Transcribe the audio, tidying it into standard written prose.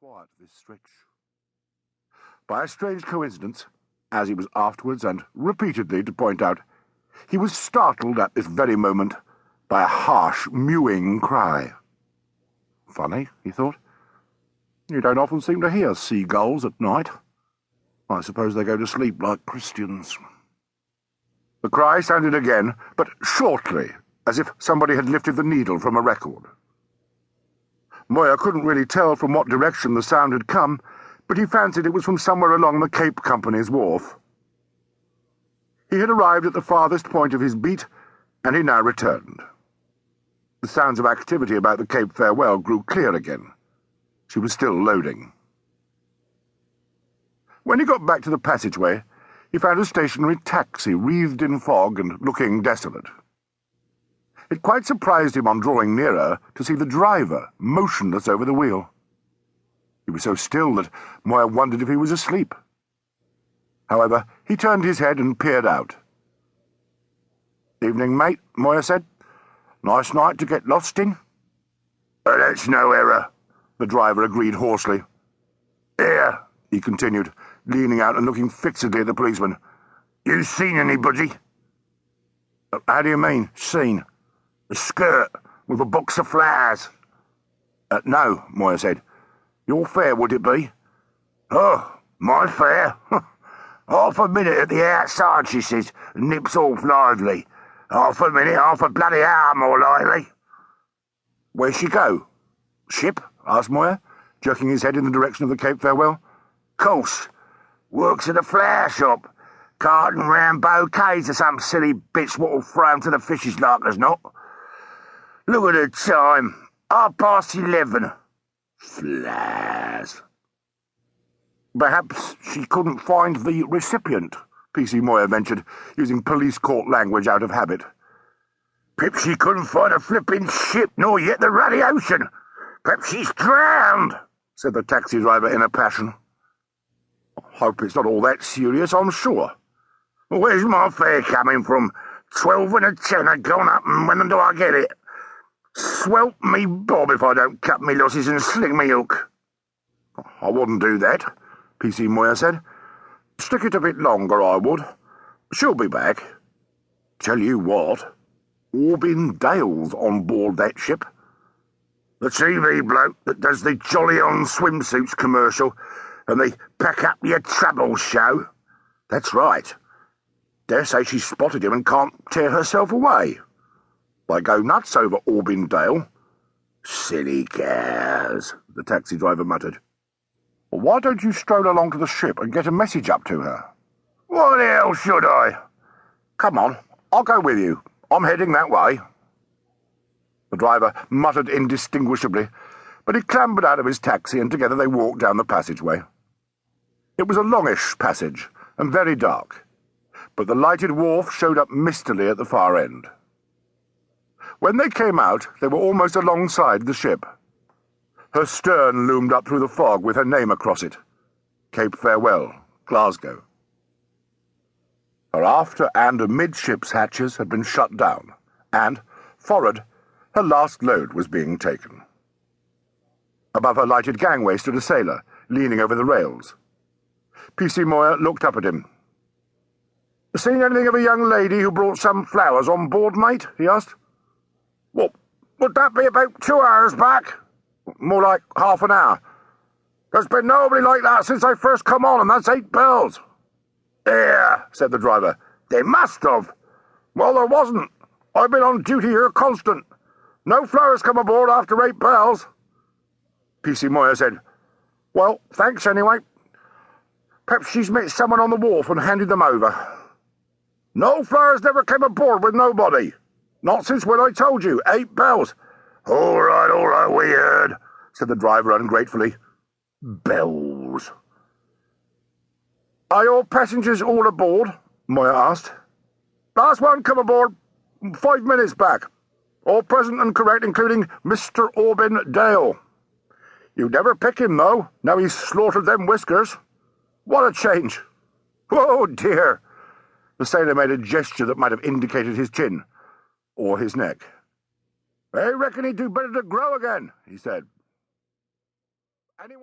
quiet this stretch. By a strange coincidence, as he was afterwards and repeatedly to point out, he was startled at this very moment by a harsh, mewing cry. Funny, he thought. You don't often seem to hear seagulls at night. I suppose they go to sleep like Christians. The cry sounded again, but shortly, as if somebody had lifted the needle from a record. Moya couldn't really tell from what direction the sound had come, but he fancied it was from somewhere along the Cape Company's wharf. He had arrived at the farthest point of his beat, and he now returned. The sounds of activity about the Cape Farewell grew clear again. She was still loading. When he got back to the passageway, he found a stationary taxi wreathed in fog and looking desolate. It quite surprised him on drawing nearer to see the driver motionless over the wheel. He was so still that Moya wondered if he was asleep. However, he turned his head and peered out. "Evening, mate," Moya said. "Nice night to get lost in." "That's no error," the driver agreed hoarsely. "Here," he continued, leaning out and looking fixedly at the policeman. "You seen anybody?" "How do you mean, seen?" "A skirt with a box of flowers." "No," Moya said. "Your fare, would it be?" "Oh, my fare? Half a minute at the outside," she says, and nips off lively. "Half a minute, half a bloody hour, more likely." "Where'd she go? Ship?" asked Moya, jerking his head in the direction of the Cape Farewell. "Course. Works at a flower shop. Carting round bouquets of some silly bits what'll throw 'em to the fishes like as not. Look at the time. 11:30. Flowers." "Perhaps she couldn't find the recipient," PC Moya ventured, using police court language out of habit. "Perhaps she couldn't find a flipping ship, nor yet the ruddy ocean. Perhaps she's drowned," said the taxi driver in a passion. "Hope it's not all that serious, I'm sure." "Where's my fare coming from? 12 and a 10 gone up, and when do I get it? Swelp me bob if I don't cut me losses and sling me hook." "I wouldn't do that," PC Moya said. "Stick it a bit longer, I would. She'll be back. Tell you what, Orbin Dale's on board that ship. The TV bloke that does the Jolly On swimsuits commercial and the Pack Up Your Troubles show. That's right. Dare say she spotted him and can't tear herself away. They go nuts over Orbin Dale." "Silly cows," the taxi driver muttered. "Why don't you stroll along to the ship and get a message up to her?" "Why the hell should I?" "Come on, I'll go with you. I'm heading that way." The driver muttered indistinguishably, but he clambered out of his taxi and together they walked down the passageway. It was a longish passage and very dark, but the lighted wharf showed up mistily at the far end. When they came out, they were almost alongside the ship. Her stern loomed up through the fog with her name across it. Cape Farewell, Glasgow. Her after and amidships hatches had been shut down, and, forward, her last load was being taken. Above her lighted gangway stood a sailor, leaning over the rails. PC Moya looked up at him. "Seen anything of a young lady who brought some flowers on board, mate?" he asked. "What, would that be about 2 hours back?" "More like half an hour." "There's been nobody like that since I first come on, and that's 8 bells." "Here," said the driver. "They must have." "Well, there wasn't. I've been on duty here constant. No flowers come aboard after 8 bells." PC Moya said, "Well, thanks anyway. Perhaps she's met someone on the wharf and handed them over." "No flowers never came aboard with nobody. Not since when I told you, 8 bells. All right, we heard," said the driver ungratefully. Bells. "Are your passengers all aboard?" Moya asked. "Last one come aboard 5 minutes back. All present and correct, including Mr. Orbin Dale. You'd never pick him, though, now he's slaughtered them whiskers. What a change! Oh, dear!" The sailor made a gesture that might have indicated his chin, or his neck. "I reckon he'd do better to grow again," he said. "Anyway."